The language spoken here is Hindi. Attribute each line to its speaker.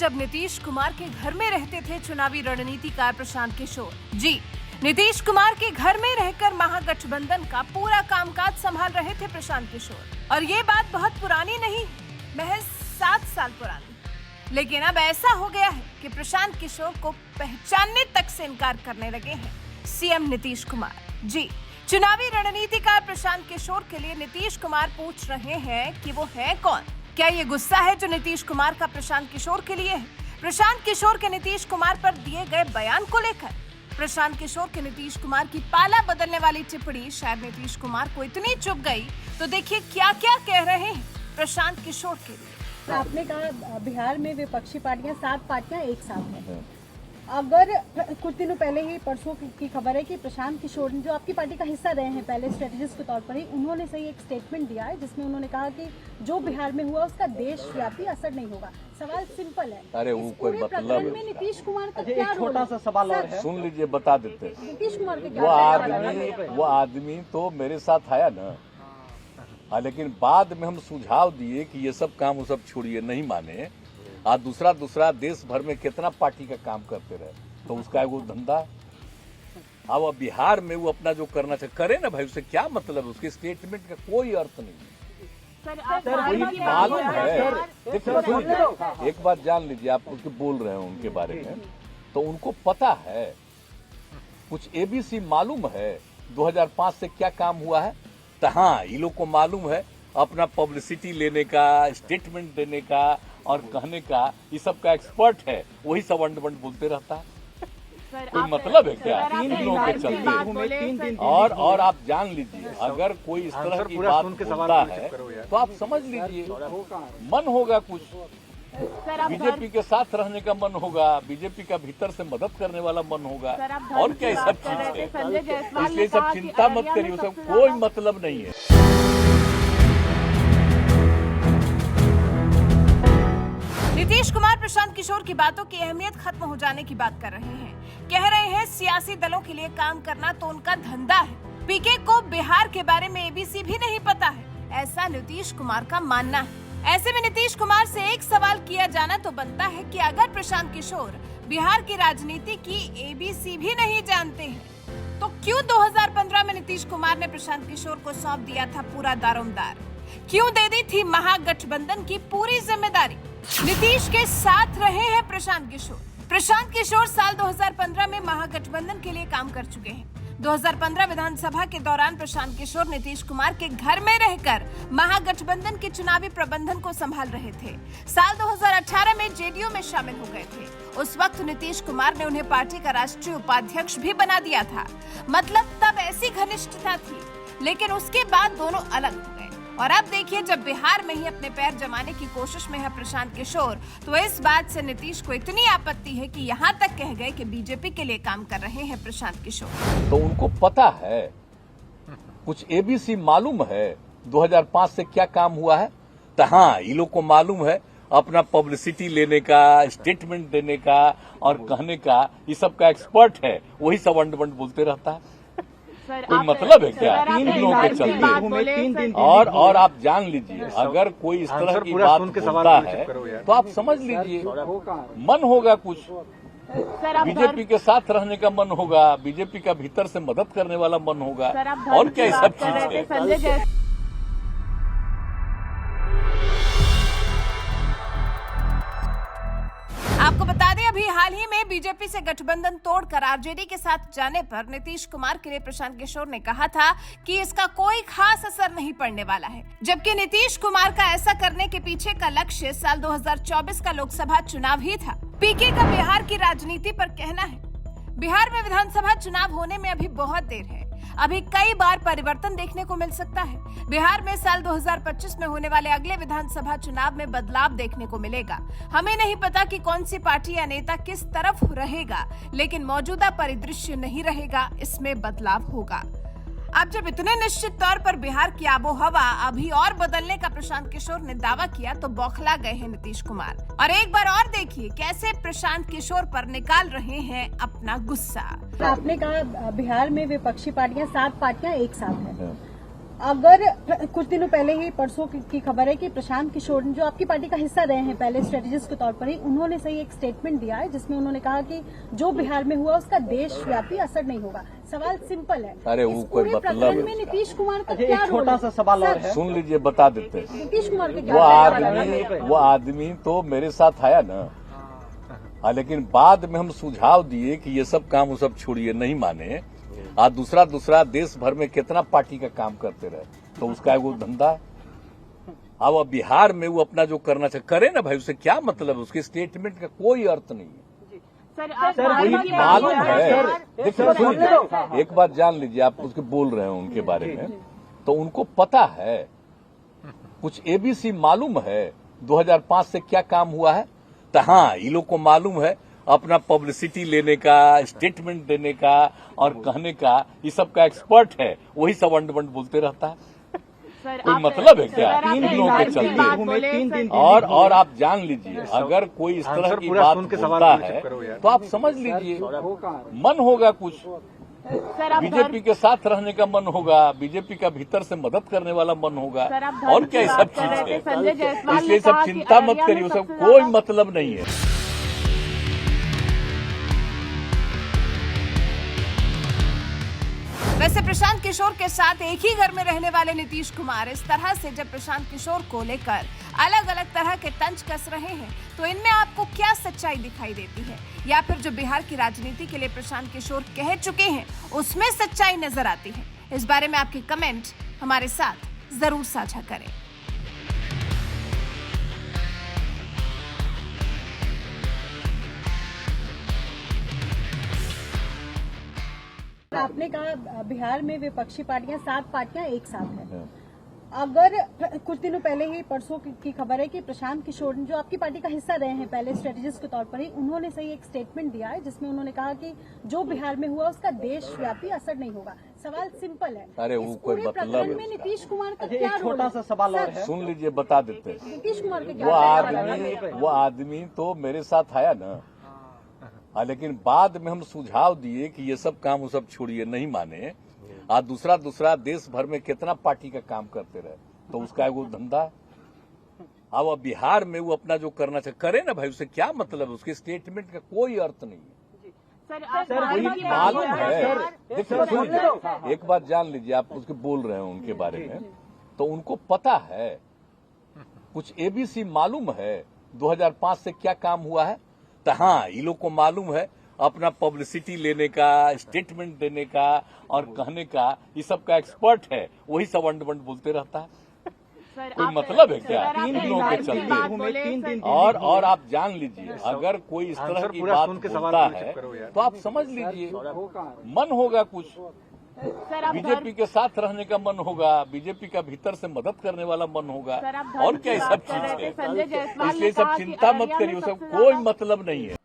Speaker 1: जब नीतीश कुमार के घर में रहते थे चुनावी रणनीतिकार प्रशांत किशोर। जी, नीतीश कुमार के घर में रहकर महागठबंधन का पूरा कामकाज संभाल रहे थे प्रशांत किशोर। और ये बात बहुत पुरानी नहीं, महज 7 साल पुरानी। लेकिन अब ऐसा हो गया है कि प्रशांत किशोर को पहचानने तक से इनकार करने लगे हैं सीएम नीतीश कुमार। जी, चुनावी रणनीतिकार प्रशांत किशोर के लिए नीतीश कुमार पूछ रहे हैं कि वो है कौन। क्या ये गुस्सा है जो नीतीश कुमार का प्रशांत किशोर के लिए है? प्रशांत किशोर के नीतीश कुमार पर दिए गए बयान को लेकर प्रशांत किशोर के नीतीश कुमार की पाला बदलने वाली टिप्पणी शायद नीतीश कुमार को इतनी चुभ गई, तो देखिए क्या क्या कह रहे हैं प्रशांत किशोर के लिए।
Speaker 2: आपने कहा बिहार में विपक्षी पार्टियां 7 पार्टियां एक साथ हैं। अगर कुछ दिनों पहले ही परसों की खबर है कि प्रशांत किशोर जो आपकी पार्टी का हिस्सा रहे हैं पहले स्ट्रेटेजिस्ट के तौर पर ही, उन्होंने सही एक स्टेटमेंट दिया है जिसमें उन्होंने कहा कि जो बिहार में हुआ उसका देशव्यापी असर नहीं होगा। सवाल सिंपल है,
Speaker 3: अरे वो कोई मतलब
Speaker 2: में नीतीश कुमार का क्या रोल है?
Speaker 4: छोटा सा सवाल और है,
Speaker 3: सुन लीजिए, बता देते हैं।
Speaker 2: नीतीश कुमार के क्या
Speaker 3: वो आदमी तो मेरे साथ आया ना, लेकिन बाद में हम सुझाव दिए कि ये सब काम वो सब छोड़िए, नहीं माने। आज दूसरा देश भर में कितना पार्टी का काम करते रहे, तो उसका वो धंधा। अब बिहार में वो अपना जो करना चाहिए करे ना भाई, उससे क्या मतलब? उसके स्टेटमेंट का कोई अर्थ नहीं। मालूम है, देखिए एक बात जान लीजिए, आप उसके बोल रहे हैं उनके बारे में, तो उनको पता है, कुछ एबीसी मालूम है 2005 से क्या काम हुआ है। तो हाँ, ये लोग को मालूम है अपना पब्लिसिटी लेने का, स्टेटमेंट देने का और कहने का, ये सब का एक्सपर्ट है, वही सब अंड बोलते रहता है। कोई मतलब है क्या इन लोगों के चलते? और आप जान लीजिए, अगर कोई इस तरह की बात बोलता है तो आप समझ लीजिए मन होगा कुछ, बीजेपी के साथ रहने का मन होगा, बीजेपी का भीतर से मदद करने वाला मन होगा, और क्या ये सब चीज है। इसलिए सब चिंता मत करिए, सब कोई मतलब नहीं है।
Speaker 1: नीतीश कुमार प्रशांत किशोर की बातों की अहमियत खत्म हो जाने की बात कर रहे हैं। कह रहे हैं सियासी दलों के लिए काम करना तो उनका धंधा है। पीके को बिहार के बारे में एबीसी भी नहीं पता है, ऐसा नीतीश कुमार का मानना है। ऐसे में नीतीश कुमार से एक सवाल किया जाना तो बनता है कि अगर प्रशांत किशोर बिहार की राजनीति की एबीसी भी नहीं जानते हैं, तो क्यों 2015 में नीतीश कुमार ने प्रशांत किशोर को सौंप दिया था पूरा दारोमदार? क्यों दे दी थी महागठबंधन की पूरी जिम्मेदारी? नीतीश के साथ रहे हैं प्रशांत किशोर। प्रशांत किशोर साल 2015 में महागठबंधन के लिए काम कर चुके हैं। 2015 विधानसभा के दौरान प्रशांत किशोर नीतीश कुमार के घर में रहकर महागठबंधन के चुनावी प्रबंधन को संभाल रहे थे। साल 2018 में जेडीयू में शामिल हो गए थे। उस वक्त नीतीश कुमार ने उन्हें पार्टी का राष्ट्रीय उपाध्यक्ष भी बना दिया था। मतलब तब ऐसी घनिष्ठता थी, लेकिन उसके बाद दोनों अलग हो गए। और अब देखिए, जब बिहार में ही अपने पैर जमाने की कोशिश में है प्रशांत किशोर, तो इस बात से नीतीश को इतनी आपत्ति है कि यहाँ तक कह गए कि बीजेपी के लिए काम कर रहे हैं प्रशांत किशोर।
Speaker 3: तो उनको पता है, कुछ एबीसी मालूम है 2005 से क्या काम हुआ है। तो हाँ, ये लोग को मालूम है अपना पब्लिसिटी लेने का, स्टेटमेंट देने का और कहने का, ये सब का एक्सपर्ट है, वही सब अंड बोलते रहता है। कोई मतलब है क्या इन लोगों के चलते? और आप जान लीजिए, अगर कोई इस तरह की बात बोलता है तो आप समझ लीजिए मन होगा कुछ, बीजेपी के साथ रहने का मन होगा, बीजेपी का भीतर से मदद करने वाला मन होगा, और क्या ये सब चीज है।
Speaker 1: आपको बता दें, अभी हाल ही में बीजेपी से गठबंधन तोड़कर आरजेडी के साथ जाने पर नीतीश कुमार के लिए प्रशांत किशोर ने कहा था कि इसका कोई खास असर नहीं पड़ने वाला है। जबकि नीतीश कुमार का ऐसा करने के पीछे का लक्ष्य साल 2024 का लोकसभा चुनाव ही था। पीके का बिहार की राजनीति पर कहना है, बिहार में विधानसभा चुनाव होने में अभी बहुत देर है। अभी कई बार परिवर्तन देखने को मिल सकता है। बिहार में साल 2025 में होने वाले अगले विधानसभा चुनाव में बदलाव देखने को मिलेगा। हमें नहीं पता कि कौन सी पार्टी या नेता किस तरफ रहेगा, लेकिन मौजूदा परिदृश्य नहीं रहेगा, इसमें बदलाव होगा। अब जब इतने निश्चित तौर पर बिहार की आबोहवा अभी और बदलने का प्रशांत किशोर ने दावा किया, तो बौखला गए हैं नीतीश कुमार। और एक बार और देखिए कैसे प्रशांत किशोर पर निकाल रहे हैं अपना गुस्सा।
Speaker 2: आपने कहा बिहार में विपक्षी पार्टियां 7 पार्टियां एक साथ हैं। अगर कुछ दिनों पहले ही परसों की खबर है कि प्रशांत किशोर जो आपकी पार्टी का हिस्सा रहे हैं पहले स्ट्रेटेजिस्ट के तौर पर ही, उन्होंने सही एक स्टेटमेंट दिया है जिसमें उन्होंने कहा कि जो बिहार में हुआ उसका देशव्यापी असर नहीं होगा। सवाल सिंपल है,
Speaker 3: अरे वो
Speaker 2: इस
Speaker 3: कोई
Speaker 2: पूरे
Speaker 3: मतलब
Speaker 2: प्रकरण
Speaker 3: है
Speaker 2: में
Speaker 3: क्या?
Speaker 2: नीतीश कुमार का क्या रोल
Speaker 4: छोटा
Speaker 2: है?
Speaker 4: सा सवाल और है,
Speaker 3: सुन लीजिए, बता देते हैं।
Speaker 2: नीतीश कुमार का क्या
Speaker 3: वो आदमी तो मेरे साथ आया ना, लेकिन बाद में हम सुझाव दिए कि ये सब काम वो सब छोड़िए, नहीं माने। आज दूसरा देश भर में कितना पार्टी का काम करते रहे, तो उसका वो धंधा है। अब बिहार में वो अपना जो करना चाहिए करे ना भाई, उससे क्या मतलब है? उसके स्टेटमेंट का कोई अर्थ नहीं है। वही मालूम है। देखिए सुनिए, एक बात जान लीजिए, आप उसके बोल रहे हैं उनके बारे में, तो उनको पता है, कुछ एबीसी मालूम है 2005 से क्या काम हुआ है। तो हाँ, ये लोग को मालूम है अपना पब्लिसिटी लेने का, स्टेटमेंट देने का और कहने का, ये सब का एक्सपर्ट है, वही सब अंड बंड बोलते रहता है। कोई मतलब है क्या इन लोगों के चलते? और आप जान लीजिए, अगर कोई इस तरह की बात बोलता है तो आप समझ लीजिए मन होगा कुछ, बीजेपी के साथ रहने का मन होगा, बीजेपी का भीतर से मदद करने वाला मन होगा, और क्या ये सब चीज है। इसलिए सब चिंता मत करिए, सब कोई मतलब नहीं है।
Speaker 1: वैसे प्रशांत किशोर के साथ एक ही घर में रहने वाले नीतीश कुमार इस तरह से जब प्रशांत किशोर को लेकर अलग अलग तरह के तंज कस रहे हैं, तो इनमें आपको क्या सच्चाई दिखाई देती है, या फिर जो बिहार की राजनीति के लिए प्रशांत किशोर कह चुके हैं उसमें सच्चाई नजर आती है? इस बारे में आपके कमेंट हमारे साथ जरूर साझा करें।
Speaker 2: आपने कहा बिहार में विपक्षी पार्टियां 7 पार्टियां एक साथ हैं। अगर कुछ दिनों पहले ही परसों की खबर है कि प्रशांत किशोर जो आपकी पार्टी का हिस्सा रहे हैं पहले स्ट्रेटेजिस्ट के तौर पर ही, उन्होंने सही एक स्टेटमेंट दिया है जिसमें उन्होंने कहा कि जो बिहार में हुआ उसका देशव्यापी असर नहीं होगा। सवाल सिंपल है,
Speaker 3: अरे वो कोई
Speaker 2: पूरे
Speaker 3: मतलब
Speaker 2: प्रकरण
Speaker 3: है
Speaker 2: में
Speaker 3: क्या?
Speaker 2: नीतीश कुमार का क्या रोल
Speaker 4: छोटा
Speaker 2: है?
Speaker 4: सा सवाल और है,
Speaker 3: सुन लीजिए, बता देते हैं।
Speaker 2: नीतीश कुमार का क्या
Speaker 3: वो आदमी तो मेरे साथ आया ना, लेकिन बाद में हम सुझाव दिए कि ये सब काम वो सब छोड़िए, नहीं माने। आज दूसरा देश भर में कितना पार्टी का काम करते रहे, तो उसका वो धंधा है। अब बिहार में वो अपना जो करना चाहिए करे ना भाई, उससे क्या मतलब है? उसके स्टेटमेंट का कोई अर्थ नहीं है। वही मालूम है। देखिए सुनिए, एक बात जान लीजिए, आप उसके बोल रहे हैं उनके बारे में, तो उनको पता है, कुछ एबीसी मालूम है 2005 से क्या काम हुआ है। तो हाँ, ये लोग को मालूम है अपना पब्लिसिटी लेने का, स्टेटमेंट देने का और कहने का, ये सब का एक्सपर्ट है, वही सब अंड बंड बोलते रहता है। कोई मतलब है क्या इन लोगों के चलते? और आप जान लीजिए, अगर कोई इस तरह की बात बोलता है तो आप समझ लीजिए मन होगा कुछ, बीजेपी के साथ रहने का मन होगा, बीजेपी का भीतर से मदद करने वाला मन होगा, और क्या ये सब चीज है। इसलिए सब चिंता मत करिए, सब कोई मतलब नहीं है।